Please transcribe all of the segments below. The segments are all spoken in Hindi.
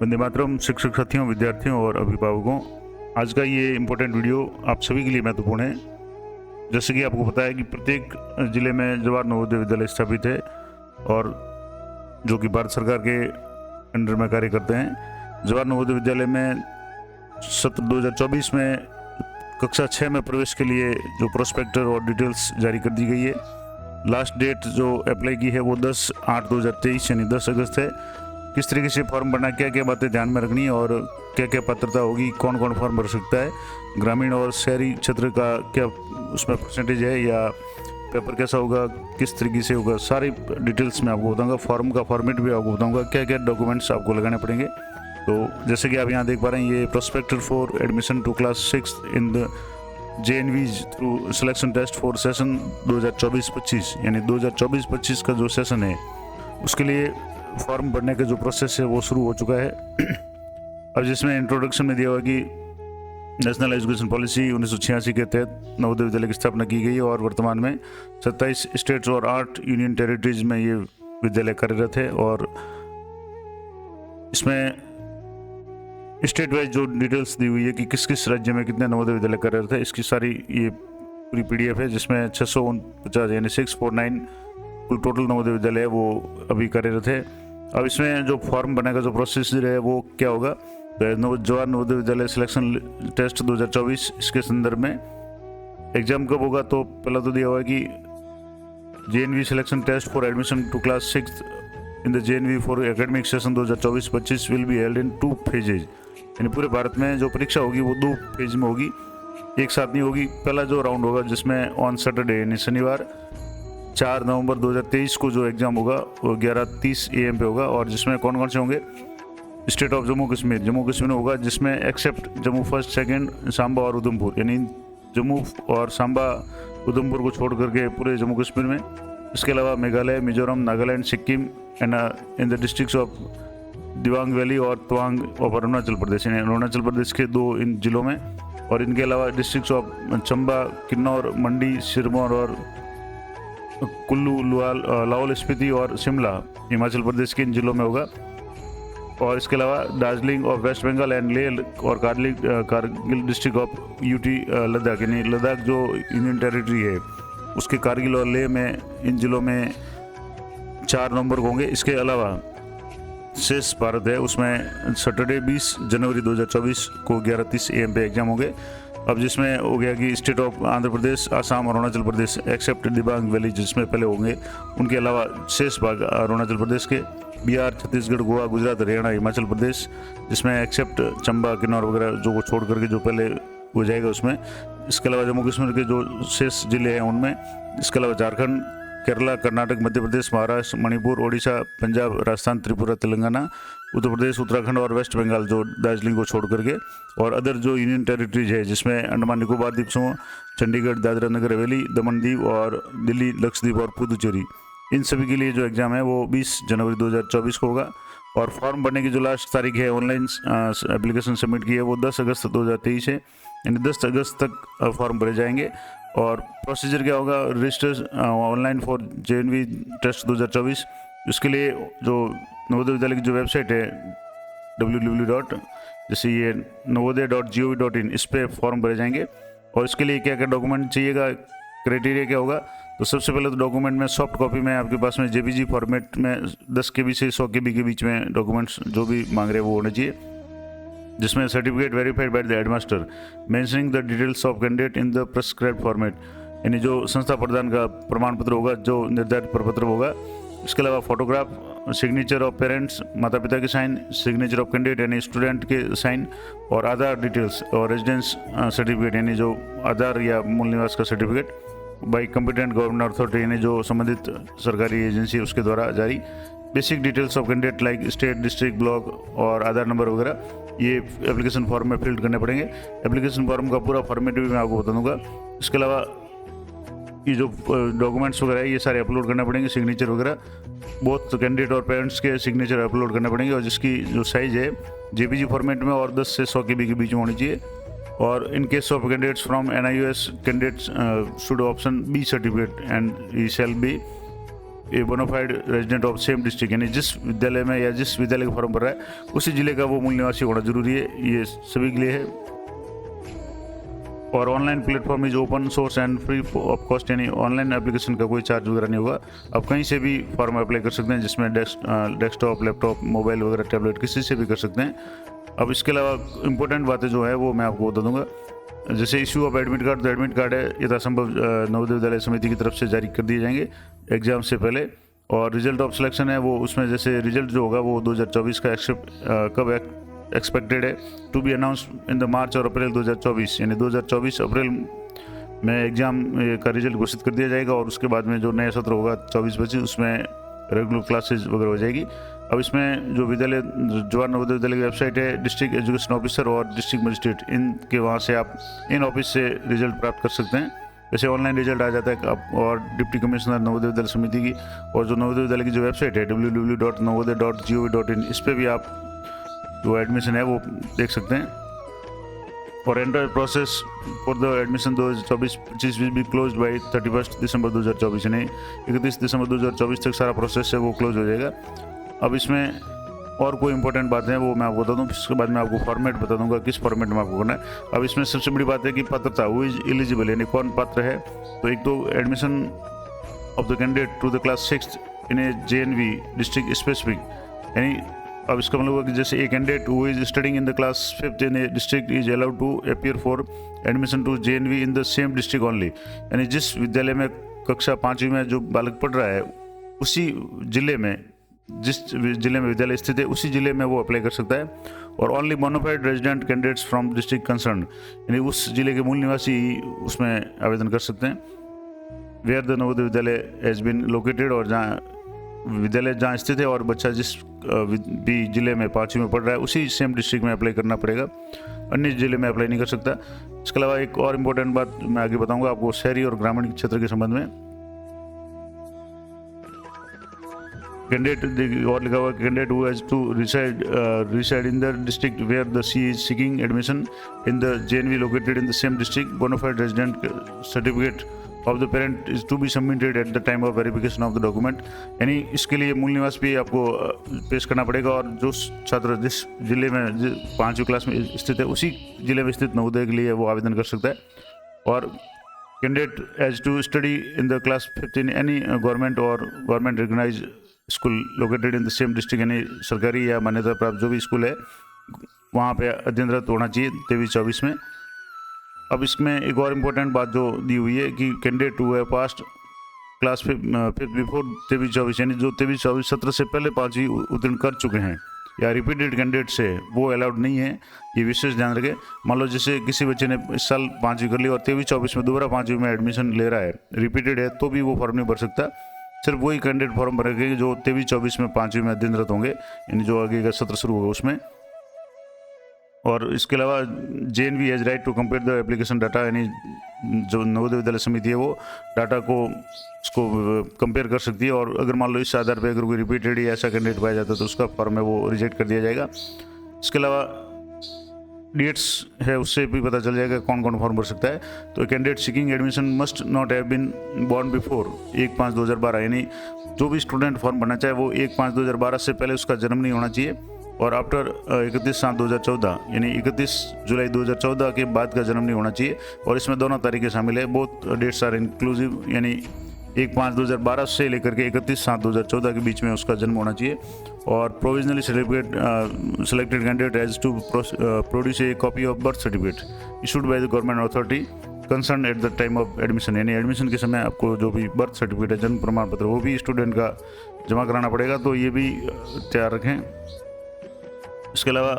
वंदे मातरम। शिक्षक साथियों, विद्यार्थियों और अभिभावकों, आज का ये इम्पोर्टेंट वीडियो आप सभी के लिए महत्वपूर्ण है। जैसे कि आपको पता है कि प्रत्येक जिले में जवाहर नवोदय विद्यालय स्थापित है और जो कि भारत सरकार के अंडर में कार्य करते हैं। जवाहर नवोदय विद्यालय में सत्र 2024 में कक्षा 6 में प्रवेश के लिए जो प्रोस्पेक्टर और डिटेल्स जारी कर दी गई है। लास्ट डेट जो अप्लाई की है वो 10/8/2023 यानी 10 अगस्त है। किस तरीके से फॉर्म भरना, क्या क्या बातें ध्यान में रखनी और क्या क्या पात्रता होगी, कौन कौन फॉर्म भर सकता है, ग्रामीण और शहरी क्षेत्र का क्या उसमें परसेंटेज है या पेपर कैसा होगा, किस तरीके से होगा, सारी डिटेल्स मैं आपको बताऊंगा। फॉर्म का फॉर्मेट भी आपको बताऊंगा, क्या क्या डॉक्यूमेंट्स आपको लगाने पड़ेंगे। तो जैसे कि आप यहाँ देख पा रहे हैं, ये prospector for admission to class 6 in the JNVs through selection test for session 2024-25 यानी 2024-25 का जो सेशन है उसके लिए फॉर्म भरने का जो प्रोसेस है वो शुरू हो चुका है। अब जिसमें इंट्रोडक्शन में दिया हुआ कि नेशनल एजुकेशन पॉलिसी 1986 के तहत नवोदय विद्यालय की स्थापना की गई और वर्तमान में 27 स्टेट्स और 8 यूनियन टेरिटरीज में ये विद्यालय कार्यरत है। और इसमें स्टेट वाइज जो डिटेल्स दी हुई है कि किस किस राज्य में कितने नवोदय विद्यालय कार्यरत है, इसकी सारी ये पूरी PDF है, जिसमें 649 यानी 649 कुल टोटल नवोदय विद्यालय है वो अभी कार्यरत है। अब इसमें जो फॉर्म भरने का जो प्रोसीजर है वो क्या होगा, जवाहर नवोदय विद्यालय सिलेक्शन टेस्ट 2024 इसके संदर्भ में एग्जाम कब होगा, तो पहला तो दिया हुआ है कि JNV selection test for admission to class 6 in the JNV for academic session 2024-25 will be held in 2 phases। यानी पूरे भारत में जो परीक्षा होगी वो 2 फेज में होगी, एक साथ नहीं होगी। पहला जो राउंड होगा जिसमें ऑन सैटरडे यानी शनिवार 4 नवंबर 2023 को जो एग्ज़ाम होगा वो 11:30 AM पे होगा। और जिसमें कौन कौन से होंगे, स्टेट ऑफ जम्मू कश्मीर में होगा, जिसमें accept Jammu 1st 2nd Samba और उधमपुर, यानी जम्मू और सांबा उधमपुर को छोड़ करके पूरे जम्मू कश्मीर में। इसके अलावा Meghalaya, Mizoram, Nagaland, Sikkim and in the districts of Dibang valley और तवांग ऑफ अरुणाचल प्रदेश, यानी अरुणाचल प्रदेश के 2 इन जिलों में। और इनके अलावा डिस्ट्रिक्ट्स ऑफ चंबा, किन्नौर, मंडी, सिरमौर और कुल्लू, लाहौल स्पीति और शिमला हिमाचल प्रदेश के इन जिलों में होगा। और इसके अलावा दार्जिलिंग और वेस्ट बंगाल एंड लेह और Kargil district of UT Ladakh, यानी लद्दाख जो यूनियन टेरिटरी है उसके कारगिल और लेह में इन जिलों में 4 नवंबर को होंगे। इसके अलावा शेष भारत है उसमें सैटरडे 20 जनवरी 2024 को 11:30 AM पे एग्जाम होंगे। अब जिसमें हो गया कि state of Andhra Pradesh, Assam, Arunachal Pradesh except Dibang valley जिसमें पहले होंगे, उनके अलावा शेष भाग अरुणाचल प्रदेश के, बिहार, छत्तीसगढ़, गोवा, गुजरात, हरियाणा, हिमाचल प्रदेश जिसमें एक्सेप्ट चंबा, किन्नौर वगैरह जो को छोड़ करके जो पहले हो जाएगा उसमें। इसके अलावा जम्मू कश्मीर के जो शेष जिले हैं उनमें। इसके अलावा झारखंड, केरला, कर्नाटक, मध्य प्रदेश, महाराष्ट्र, मणिपुर, ओडिशा, पंजाब, राजस्थान, त्रिपुरा, तेलंगाना, उत्तर प्रदेश, उत्तराखंड और वेस्ट बंगाल जो दार्जिलिंग को छोड़ करके, और अदर जो यूनियन टेरिटरीज है जिसमें अंडमान निकोबार द्वीप समूह, चंडीगढ़, दादरा नगर हवेली, दमन दीव और दिल्ली, लक्षद्वीप और पुदुचेरी, इन सभी के लिए जो एग्ज़ाम है वो 20 जनवरी 2024 को होगा। और फॉर्म भरने की जो लास्ट तारीख है ऑनलाइन एप्लीकेशन सबमिट की है वो 10 अगस्त 2023 है, यानी 10 अगस्त तक फॉर्म भरे जाएंगे। और प्रोसीजर क्या होगा, register online for JNV test 2024, उसके लिए जो नवोदय विद्यालय की जो वेबसाइट है www. जैसे ये navodaya.gov.in, इस पर फॉर्म भरे जाएंगे। और इसके लिए क्या क्या डॉक्यूमेंट चाहिएगा, क्राइटेरिया क्या होगा, तो सबसे पहले तो डॉक्यूमेंट में सॉफ्ट कॉपी में आपके पास में JPG फॉर्मेट में 10 KB से 100 KB के बीच में डॉक्यूमेंट्स जो भी मांग रहे हैं वो होने चाहिए, जिसमें certificate verified by the headmaster mentioning the details of candidate in the prescribed format, यानी जो संस्था प्रदान का प्रमाण पत्र होगा, जो निर्धारित प्रपत्र होगा। इसके अलावा फोटोग्राफ, सिग्नेचर ऑफ पेरेंट्स, माता पिता के साइन, सिग्नेचर ऑफ कैंडिडेट यानी स्टूडेंट के साइन, और आधार डिटेल्स और रेजिडेंस सर्टिफिकेट यानी जो आधार या मूल निवास का certificate by competent government authority यानी जो संबंधित सरकारी एजेंसी उसके द्वारा जारी। Basic details of candidate like state, district, block और आधार नंबर वगैरह ये एप्लीकेशन फॉर्म में फिल करने पड़ेंगे। एप्लीकेशन फॉर्म का पूरा फॉर्मेट भी मैं आपको बता दूंगा। इसके अलावा ये जो डॉक्यूमेंट्स वगैरह है ये सारे अपलोड करने पड़ेंगे, सिग्नेचर वगैरह बोथ कैंडिडेट और पेरेंट्स के सिग्नेचर अपलोड करने पड़ेंगे, और जिसकी जो साइज़ है JPG फॉर्मेट में और 10 से 100 KB के बीच में होनी चाहिए। और in case of candidates from NIOS, candidates should option B certificate and he shall be a bonafide resident of same district, यानी जिस विद्यालय में या जिस विद्यालय का फॉर्म भर रहा है उसी जिले का वो मूल निवासी होना जरूरी है, ये सभी के लिए है। और online platform is open source and free of cost, यानी ऑनलाइन एप्लीकेशन का कोई चार्ज वगैरह नहीं होगा। आप कहीं से भी फॉर्म अप्लाई कर सकते हैं, जिसमें डेस्कटॉप, लैपटॉप, मोबाइल वगैरह, टैबलेट, किसी से भी कर सकते हैं। अब इसके अलावा इंपॉर्टेंट बातें जो है वो मैं आपको बता दूंगा। जैसे इशू ऑफ एडमिट कार्ड, तो एडमिट कार्ड है यथासंभव नवोदय विद्यालय समिति की तरफ से जारी कर दिए जाएंगे एग्जाम से पहले। और रिजल्ट ऑफ सिलेक्शन है वो, उसमें जैसे रिजल्ट जो होगा वो 2024 का कब एक्सपेक्टेड है, to be announced in the March और अप्रैल 2024, यानी 2024 अप्रैल में एग्जाम का रिजल्ट घोषित कर दिया जाएगा। और उसके बाद में जो नया सत्र होगा 24-25 उसमें रेगुलर क्लासेज वगैरह हो जाएगी। अब इसमें जो विद्यालय जवाहर नवोदय विद्यालय की वेबसाइट है, डिस्ट्रिक्ट एजुकेशन ऑफिसर और डिस्ट्रिक्ट मजिस्ट्रेट, इनके वहाँ से आप इन ऑफिस से रिजल्ट प्राप्त कर सकते हैं। जैसे ऑनलाइन रिजल्ट आ जाता है आप, और डिप्टी कमिश्नर नवोदय विद्यालय समिति की और जो नवोदय विद्यालय की जो वेबसाइट है www.navodaya.gov.in, इस पर भी आप जो एडमिशन है वो देख सकते हैं। और enter process for the admission 2024-25 will be close by 31 दिसंबर 2024, यानी 31 दिसंबर 2024 तक सारा प्रोसेस है वो क्लोज हो जाएगा। अब इसमें और कोई इंपॉर्टेंट बातें हैं वो मैं आपको बता दूं, इसके बाद मैं आपको फॉर्मेट बता दूंगा किस फॉर्मेट में आपको करना है। अब इसमें सबसे बड़ी बात है कि पात्रता, वो इज एलिजिबल, यानी कौन पात्र है। तो एक तो admission of the candidate to the class 6 in a JNV district specific, यानी अब इसका मतलब हुआ कि जैसे एक candidate who is studying in the class 5 in a district is allowed to appear for admission to JNV in the same district only, यानी जिस विद्यालय में कक्षा 5वीं में जो बालक पढ़ रहा है उसी जिले में, जिस जिले में विद्यालय स्थित है उसी जिले में वो अप्लाई कर सकता है। और only bonafide resident candidates from district concern, यानी उस जिले के मूल निवासी ही उसमें आवेदन कर सकते हैं। Where the Navodaya Vidyalaya has been located, और जहाँ विद्यालय जहाँ स्थित है और बच्चा जिस भी जिले में 5वीं में पढ़ रहा है उसी सेम डिस्ट्रिक्ट में अप्लाई करना पड़ेगा, अन्य जिले में अप्लाई नहीं कर सकता। इसके अलावा एक और इम्पोर्टेंट बात मैं आगे बताऊंगा आपको शहरी और ग्रामीण क्षेत्र के संबंध में। कैंडिडेट और लिखा हुआ candidate who has to reside in the district where the see is seeking admission in the JNV located in the same district, bona fide resident certificate of the parent is to be submitted at the time of verification of the document, यानी इसके लिए मूल निवास भी आपको पेश करना पड़ेगा। और जो छात्र जिस जिले में 5वीं क्लास में स्थित है उसी जिले में स्थित नवोदय के लिए वो आवेदन कर सकता है। और candidate has to study in the class 5 in any government और government recognise school located in the same district, यानी सरकारी या मान्यता प्राप्त जो भी स्कूल है वहाँ पे अध्ययनरत होना चाहिए 23-24 में। अब इसमें एक और इम्पोर्टेंट बात जो दी हुई है कि कैंडिडेट हुआ है पास्ट क्लास 5 बिफोर 23-24, यानी जो 23-24 सत्र से पहले 5वीं उत्तीर्ण कर चुके हैं या रिपीटेड कैंडिडेट से, वो अलाउड नहीं है, ये विशेष ध्यान रखें। मान लो जैसे किसी बच्चे ने इस साल 5वीं कर ली और 23-24 में दोबारा 5वीं में एडमिशन ले रहा है, रिपीटेड है, तो भी वो फॉर्म नहीं भर सकता। सिर्फ वही कैंडिडेट फॉर्म भरेंगे जो 23-24 में 5वीं में अध्ययनरत होंगे, यानी जो आगे का सत्र शुरू होगा उसमें। और इसके अलावा JNV has right to compare the application data, यानी जो नवोदय विद्यालय समिति है वो डाटा को उसको कंपेयर कर सकती है। और अगर मान लो इस आधार पर अगर कोई रिपीटेड या ऐसा कैंडिडेट पाया जाता है तो उसका फॉर्म है वो रिजेक्ट कर दिया जाएगा। इसके अलावा डेट्स है उससे भी पता चल जाएगा कौन कौन फॉर्म भर सकता है। तो candidate seeking admission must not have been born before 1/5/2012, यानी जो भी स्टूडेंट फॉर्म भरना चाहे वो 1/5/2012 से पहले उसका जन्म नहीं होना चाहिए। और आफ्टर 31/7/2014, यानी 31 जुलाई 2014 के बाद का जन्म नहीं होना चाहिए। और इसमें दोनों तारीखें शामिल है, बोथ डेट्स आर इंक्लूसिव, यानी 1/5/2012 से लेकर के 31/7/2014 के बीच में उसका जन्म होना चाहिए। और provisionally selected candidate has to produce a copy of birth certificate issued by the government authority concern at the time of admission, यानी एडमिशन के समय आपको जो भी बर्थ सर्टिफिकेट है, जन्म प्रमाण पत्र, वो भी स्टूडेंट का जमा कराना पड़ेगा, तो ये भी तैयार रखें। इसके अलावा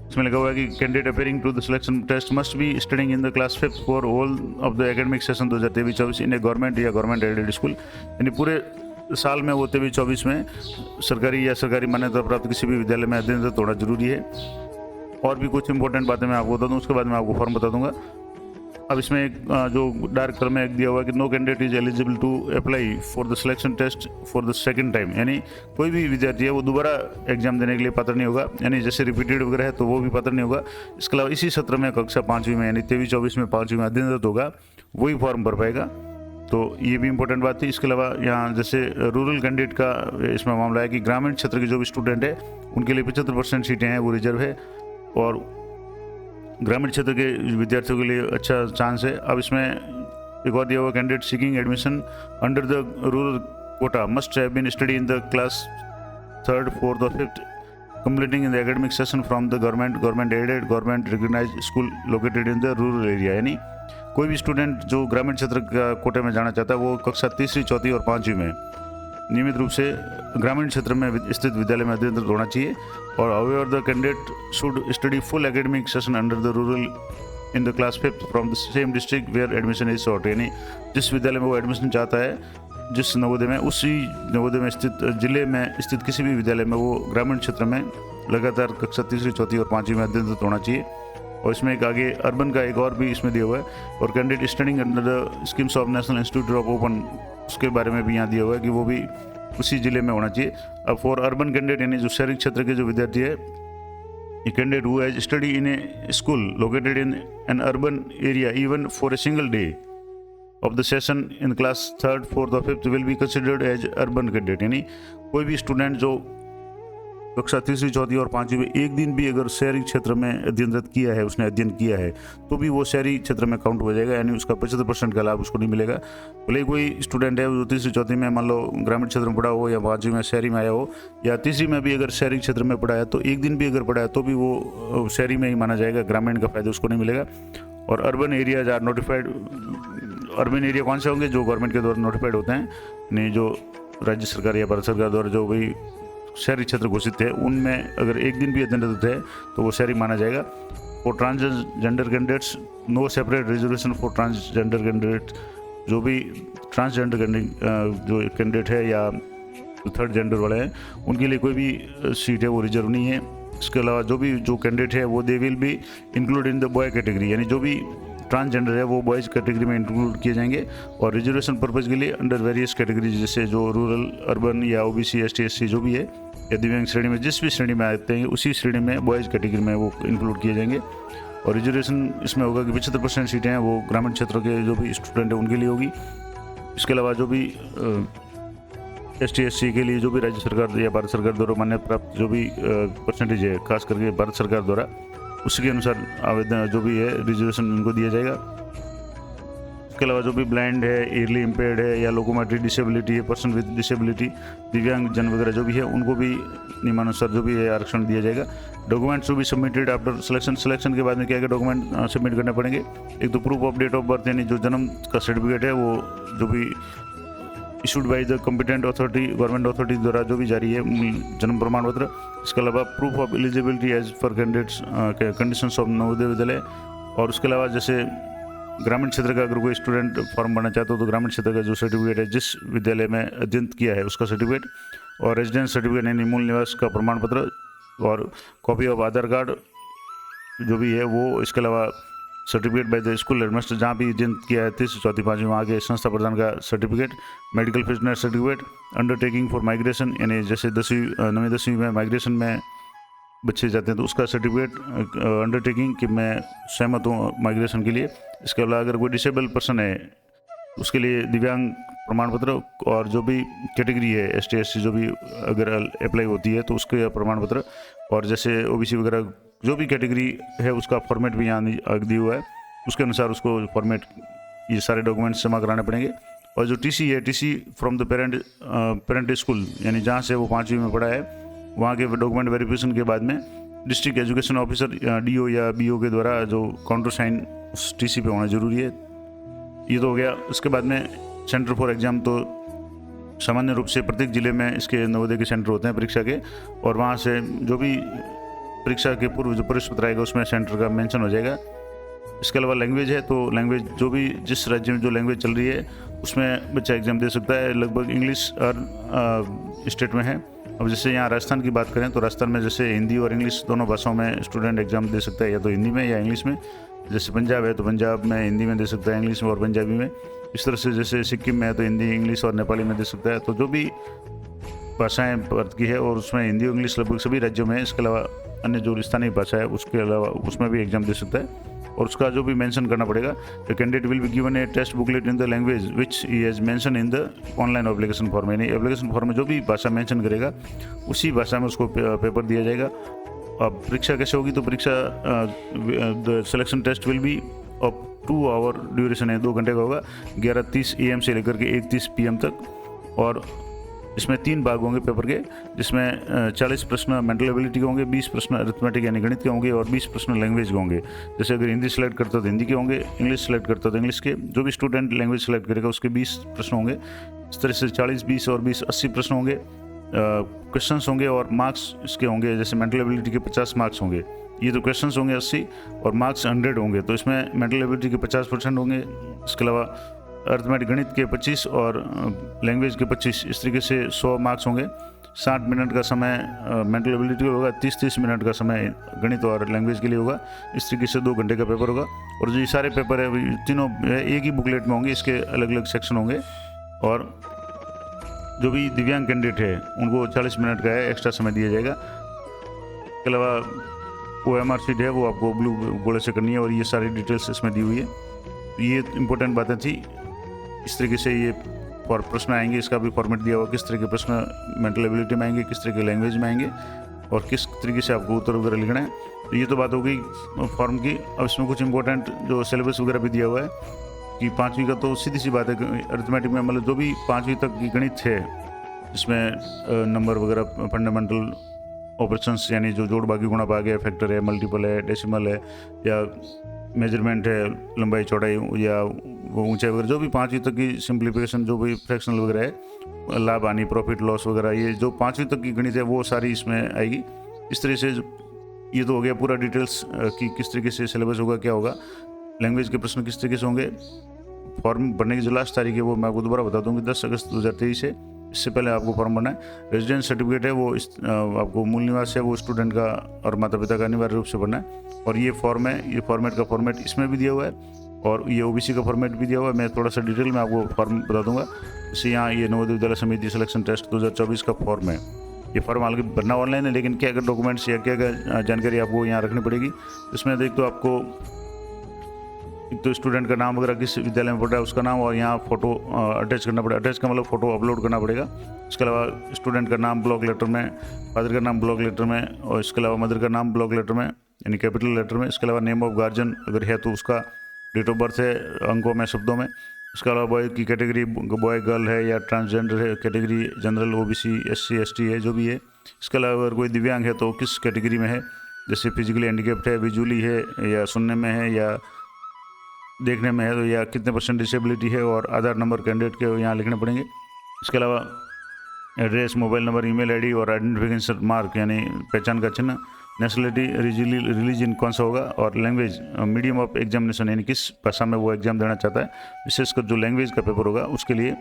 इसमें लगा हुआ है कि candidate appearing to the selection test must be studying in the class 5 for all of the academic session 2023-24 in a government या गवर्नमेंट एडेड स्कूल, यानी पूरे साल में वो 23-24 में सरकारी या सरकारी मान्यता प्राप्त किसी भी विद्यालय में अध्ययनरत होना जरूरी है। और भी कुछ इंपॉर्टेंट बातें मैं आपको बता दूं, उसके बाद मैं आपको फॉर्म बता दूंगा। अब इसमें एक जो डार्क कलर में एक दिया हुआ है कि no candidate is eligible to apply for the selection test for the second time, यानी कोई भी विद्यार्थी है वो दोबारा एग्जाम देने के लिए पात्र नहीं होगा, यानी जैसे रिपीटेड वगैरह है तो वो भी पात्र नहीं होगा। इसके अलावा इसी सत्र में कक्षा 5वीं में, यानी 23-24 में 5वीं में अध्ययनरत होगा, वही फॉर्म भर पाएगा। तो ये भी इम्पोर्टेंट बात थी। इसके अलावा यहाँ जैसे रूरल कैंडिडेट का इसमें मामला है कि ग्रामीण क्षेत्र के जो भी स्टूडेंट है उनके लिए 75% सीटें हैं वो रिजर्व है, और ग्रामीण क्षेत्र के विद्यार्थियों के लिए अच्छा चांस है। अब इसमें एक और दिया हुआ, candidate seeking admission under the rural quota must have been study in the class 3rd, 4th और 5th completing in the academic session from the government aided, government recognized school located in the rural area। यानी कोई भी स्टूडेंट जो ग्रामीण क्षेत्र का कोटे में जाना चाहता है वो कक्षा 3री, 4थी और 5वीं में नियमित रूप से ग्रामीण क्षेत्र में स्थित विद्यालय में अध्ययनरत होना चाहिए। और however the candidate should study full academic session under the rural in the class 5th from the same district where admission is sought. यानी जिस विद्यालय में वो एडमिशन चाहता है, जिस नवोदय में, उसी नवोदय में स्थित जिले में स्थित किसी भी विद्यालय में वो ग्रामीण क्षेत्र में लगातार कक्षा 3री, 4थी और 5वीं में अध्ययनरत होना चाहिए। और इसमें एक आगे अर्बन का एक और भी इसमें दिया हुआ है, और candidate studying under the schemes of national institute of open, उसके बारे में भी यहाँ दिया हुआ है कि वो भी उसी जिले में होना चाहिए। अब फॉर अर्बन कैंडिडेट यानी जो शहरी क्षेत्र के जो विद्यार्थी है, A candidate who has studied in a school located in an urban area even for a single day of the session in class 3rd, 4th और 5th will be considered as urban candidate। यानी कोई भी स्टूडेंट जो कक्षा 3री, 4थी और 5वीं में एक दिन भी अगर शहरी क्षेत्र में अध्ययनरत किया है, उसने अध्ययन किया है, तो भी वो शहरी क्षेत्र में काउंट हो जाएगा, यानी उसका 75% का लाभ उसको नहीं मिलेगा। भले कोई स्टूडेंट है जो 3री, 4थी में मान लो ग्रामीण क्षेत्र में पढ़ा हो, या 5वीं में शहरी में आया हो, या 3री में भी अगर शहरी क्षेत्र में पढ़ा है, तो एक दिन भी अगर पढ़ा है तो भी वो शहरी में ही माना जाएगा, ग्रामीण का फायदा उसको नहीं मिलेगा। और urban areas are notified, urban area कौन से होंगे? जो गवर्नमेंट के द्वारा नोटिफाइड होते हैं, नहीं जो राज्य सरकार या भारत सरकार द्वारा जो भी शहरी क्षेत्र घोषित है, उनमें अगर एक दिन भी अध्ययनरत है तो वो शहरी माना जाएगा। For transgender candidates no separate reservation for transgender candidate. जो भी ट्रांसजेंडर जो कैंडिडेट है या जो 3rd जेंडर वाले हैं, उनके लिए कोई भी सीट है वो रिजर्व नहीं है। इसके अलावा जो कैंडिडेट है वो they will be include in the boy category, यानी जो भी ट्रांसजेंडर है वो बॉयज़ कैटेगरी में इंक्लूड किए जाएंगे। और रिजर्वेशन पर्पज़ के लिए अंडर वेरियस कैटेगरी, जैसे जो रूरल, अर्बन या OBC, ST, SC जो भी है, या दिव्यांग श्रेणी में जिस भी श्रेणी में आते हैं उसी श्रेणी में बॉयज़ कैटेगरी में वो इंक्लूड किए जाएंगे। और रिजर्वेशन इसमें होगा कि 75% सीटें हैं वो ग्रामीण क्षेत्र के जो भी स्टूडेंट हैं उनके लिए होगी। इसके अलावा जो भी ST, SC के लिए जो भी राज्य सरकार या भारत सरकार द्वारा मान्यता प्राप्त जो भी परसेंटेज है, खास करके भारत सरकार द्वारा, उसी के अनुसार आवेदन जो भी है रिजर्वेशन उनको दिया जाएगा। इसके अलावा जो भी ब्लाइंड है, ईयरली इम्पेयर्ड है, या लोकोमोटरी डिसेबिलिटी है, पर्सन विद डिसेबिलिटी, दिव्यांग जन वगैरह जो भी है, उनको भी नियमानुसार जो भी है आरक्षण दिया जाएगा। Documents to be submitted after selection के बाद में क्या क्या डॉक्यूमेंट सबमिट करने पड़ेंगे? एक तो proof of date of birth, यानी जो जन्म का सर्टिफिकेट है वो जो भी issued by the competent authority, government authority द्वारा जो भी जारी है जन्म प्रमाण पत्र। इसके अलावा proof of eligibility age for candidates conditions of Navodaya Vidyalaya. और उसके अलावा जैसे ग्रामीण क्षेत्र का अगर कोई स्टूडेंट फॉर्म भरना चाहता हो तो ग्रामीण क्षेत्र का जो सर्टिफिकेट है, जिस विद्यालय में अध्ययन किया है उसका सर्टिफिकेट, और रेजिडेंस सर्टिफिकेट यानी मूल निवास का प्रमाण पत्र, और कॉपी ऑफ आधार कार्ड जो भी है वो। इसके अलावा certificate by the school headmaster, जहाँ भी अध्ययन किया है 3री, 4थी, 5वीं वहाँ के संस्था प्रधान का certificate, medical fitness certificate, undertaking for migration, यानी जैसे 9वीं 10वीं में माइग्रेशन में बच्चे जाते हैं तो उसका सर्टिफिकेट, अंडरटेकिंग कि मैं सहमत हूँ माइग्रेशन के लिए। इसके अलावा अगर कोई डिसेबल पर्सन है उसके लिए दिव्यांग प्रमाण पत्र, और जो भी कैटेगरी है ST, SC जो भी अगर अप्लाई होती है तो उसके प्रमाण पत्र, और जैसे OBC वगैरह जो भी कैटेगरी है उसका फॉर्मेट भी यहाँ दिया हुआ है, उसके अनुसार उसको फॉर्मेट ये सारे डॉक्यूमेंट्स जमा कराने पड़ेंगे। और जो TC है, TC from the parent school, यानी जहाँ से वो 5वीं में पढ़ा है वहाँ के डॉक्यूमेंट वेरिफिकेशन के बाद में डिस्ट्रिक्ट एजुकेशन ऑफिसर DO या BO के द्वारा जो काउंटर साइन उस TC पे होना जरूरी है। ये तो हो गया। उसके बाद में सेंटर फॉर एग्ज़ाम, तो सामान्य रूप से प्रत्येक ज़िले में इसके नवोदय के सेंटर होते हैं परीक्षा के, और वहाँ से जो भी परीक्षा के पूर्व जो प्रवेश पत्र आएगा उसमें सेंटर का मेंशन हो जाएगा। इसके अलावा लैंग्वेज है, तो लैंग्वेज जो भी जिस राज्य में जो लैंग्वेज चल रही है उसमें बच्चा एग्ज़ाम दे सकता है। लगभग इंग्लिश और स्टेट में है। अब जैसे यहाँ राजस्थान की बात करें तो राजस्थान में जैसे हिंदी और इंग्लिश दोनों भाषाओं में स्टूडेंट एग्ज़ाम दे सकता है, या तो हिंदी में या इंग्लिश में। जैसे पंजाब है तो पंजाब में हिंदी में दे सकता है, इंग्लिश में और पंजाबी में। इस तरह से जैसे सिक्किम में है तो हिंदी, इंग्लिश और नेपाली में दे सकता है। तो जो भी भाषाएँ भारत की है और उसमें हिंदी और इंग्लिश लगभग सभी राज्यों में है। इसके अलावा अन्य जो स्थानीय भाषा है उसके अलावा उसमें भी एग्ज़ाम दे सकता है। और उसका जो भी मेंशन करना पड़ेगा। The candidate will be given a test booklet in the language which he has mention in the online application form, यानी एप्लीकेशन फॉर्म में जो भी भाषा मेंशन करेगा उसी भाषा में उसको पेपर दिया जाएगा। अब परीक्षा कैसे होगी, तो परीक्षा the selection test will be of 2 hour duration है, 2 घंटे का होगा, 11:30 AM से लेकर के 1:30 PM तक। और इसमें 3 भाग होंगे पेपर के, जिसमें 40 प्रश्न मेंटल एबिलिटी के होंगे, 20 प्रश्न अरिथमेटिक यानी गणित के होंगे और 20 प्रश्न लैंग्वेज के होंगे। जैसे अगर हिंदी सेलेक्ट करता तो हिंदी के होंगे, इंग्लिश सेलेक्ट करता तो इंग्लिश के, जो भी स्टूडेंट लैंग्वेज सेलेक्ट करेगा उसके 20 प्रश्न होंगे। इस तरह से 40, 20 और 20 80 प्रश्न होंगे, क्वेश्चंस होंगे और मार्क्स इसके होंगे। जैसे मेंटल एबिलिटी के 50 मार्क्स होंगे, ये तो क्वेश्चंस होंगे 80 और मार्क्स 100 होंगे, तो इसमें मेंटल एबिलिटी के 50% होंगे। इसके अलावा अरिथमेटिक गणित के 25 और लैंग्वेज के 25, इस तरीके से 100 मार्क्स होंगे। 60 मिनट का समय मेंटल एबिलिटी का होगा, 30-30 मिनट का समय गणित और लैंग्वेज के लिए होगा। इस तरीके से 2 घंटे का पेपर होगा। और जो ये सारे पेपर है तीनों एक ही बुकलेट में होंगे, इसके अलग अलग सेक्शन होंगे। और जो भी दिव्यांग कैंडिडेट है उनको 40 मिनट का है एक्स्ट्रा समय दिया जाएगा। इसके अलावा OMR शीट है वो आपको ब्लू गोले से करनी है और ये सारी डिटेल्स इसमें दी हुई है। ये इंपॉर्टेंट बातें थी। इस तरीके से ये प्रश्न आएंगे, इसका भी फॉर्मेट दिया हुआ, किस तरह के प्रश्न मेंटल एबिलिटी में आएंगे, किस तरह के लैंग्वेज में आएंगे और किस तरीके से आपको उत्तर वगैरह लिखना है। तो ये तो बात हो गई फॉर्म की। अब इसमें कुछ इंपॉर्टेंट जो सिलेबस वगैरह भी दिया हुआ है कि 5वीं का तो सीधी सी बात है, अरिथमेटिक में मतलब जो भी 5वीं तक की गणित है जिसमें नंबर वगैरह फंडामेंटल ऑपरेशंस यानी जो जोड़ भागी गुणा भाग है, फैक्टर है, मल्टीपल है, डेसिमल है या मेजरमेंट है, लंबाई चौड़ाई या वो ऊंचाई वगैरह, जो भी 5वीं तक की सिंप्लीफिकेशन, जो भी फ्रैक्शनल वगैरह है, लाभ हानि, प्रॉफिट लॉस वगैरह, ये जो 5वीं तक की गणित है वो सारी इसमें आएगी। इस तरह से ये तो हो गया पूरा डिटेल्स कि किस तरीके से सिलेबस होगा, क्या होगा, लैंग्वेज के प्रश्न किस तरीके से होंगे। फॉर्म भरने की जो लास्ट तारीख है वो मैं आपको दोबारा बता दूँगी, 10 अगस्त 2023 है। इससे पहले आपको फॉर्म भरना है। रेजिडेंस सर्टिफिकेट है वो आपको मूल निवास है वो स्टूडेंट का और माता पिता का अनिवार्य रूप से भरना है। और ये फॉर्म है, ये फॉर्मेट का फॉर्मेट इसमें भी दिया हुआ है और ये OBC का फॉर्मेट भी दिया हुआ है। मैं थोड़ा सा डिटेल में आपको फॉर्म बता दूंगा। जैसे यहाँ ये नवोदय विद्यालय समिति सिलेक्शन टेस्ट 2024 का फॉर्म है। ये फॉर्म हालांकि भरना ऑनलाइन है, लेकिन क्या क्या डॉक्यूमेंट्स या क्या क्या जानकारी आपको यहाँ रखनी पड़ेगी। इसमें देख तो आपको एक तो स्टूडेंट का नाम वगैरह किस विद्यालय में पढ़ रहा है उसका नाम, और यहाँ फोटो अटैच करना पड़ेगा। अटैच का मतलब फ़ोटो अपलोड करना पड़ेगा। इसके अलावा स्टूडेंट का नाम ब्लॉक लेटर में, फादर का नाम ब्लॉक लेटर में, और इसके अलावा मदर का नाम ब्लॉक लेटर में यानी कैपिटल लेटर में। इसके अलावा नेम ऑफ गार्जियन अगर है तो उसका, डेट ऑफ बर्थ है अंकों में, शब्दों में। इसके अलावा बॉय की कैटेगरी बॉय गर्ल है या ट्रांसजेंडर है, category general, OBC, SC ST है जो भी है। इसके अलावा अगर कोई दिव्यांग है तो किस कैटेगरी में है, जैसे फिजिकली हैंडीकैप्ड है, विजुअली है या सुनने में है या देखने में है तो, या कितने % डिसेबिलिटी है, और आधार नंबर कैंडिडेट के यहाँ लिखने पड़ेंगे। इसके अलावा address, mobile number, email ID और आइडेंटिफिकेशन मार्क यानी पहचान का चिन्ह, नेशनलिटी, रिलीजन कौन सा होगा, और लैंग्वेज, मीडियम ऑफ एग्जामिनेशन यानी किस भाषा में वो एग्जाम देना चाहता है, विशेषकर जो लैंग्वेज का पेपर होगा उसके लिए।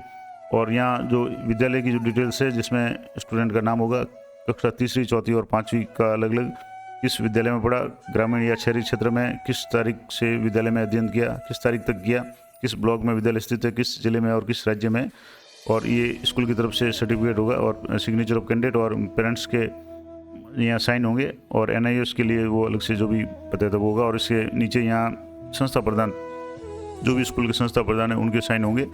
और यहाँ जो विद्यालय की जो डिटेल्स है जिसमें स्टूडेंट का नाम होगा, कक्षा 3री, 4वीं और 5वीं का अलग अलग, किस विद्यालय में पढ़ा, ग्रामीण या शहरी क्षेत्र में किस तारीख से विद्यालय में अध्ययन किया, किस तारीख तक किया, किस ब्लॉक में विद्यालय स्थित है, किस जिले में और किस राज्य में। और ये स्कूल की तरफ से सर्टिफिकेट होगा और सिग्नेचर ऑफ कैंडिडेट और पेरेंट्स के यहाँ साइन होंगे, और NIOS के लिए वो अलग से जो भी पता था वो होगा। और इसके नीचे यहाँ संस्था प्रधान, जो भी स्कूल के संस्था प्रधान है उनके साइन होंगे।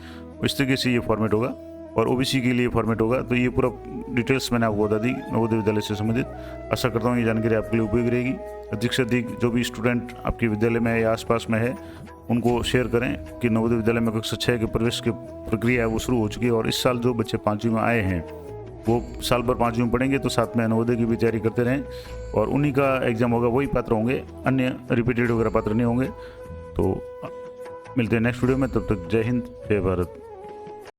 इस तरीके से ये फॉर्मेट होगा। और OBC के लिए फॉर्मेट होगा। तो ये पूरा डिटेल्स मैंने आपको बता दी नवोदय विद्यालय से संबंधित। आशा करता हूँ ये जानकारी आपके लिए उपयोगी रहेगी। अधिक से अधिक जो भी स्टूडेंट आपके विद्यालय में है या आसपास में है उनको शेयर करें कि नवोदय विद्यालय में कक्षा 6 के प्रवेश की प्रक्रिया है वो शुरू हो चुकी है। और इस साल जो बच्चे 5वीं में आए हैं वो साल भर 5वीं में पढ़ेंगे, तो साथ में नवोदय की भी तैयारी करते रहें। और उन्हीं का एग्जाम होगा, वही पात्र होंगे, अन्य रिपीटेड वगैरह पात्र नहीं होंगे। तो मिलते हैं नेक्स्ट वीडियो में, तब तक जय हिंद, जय भारत।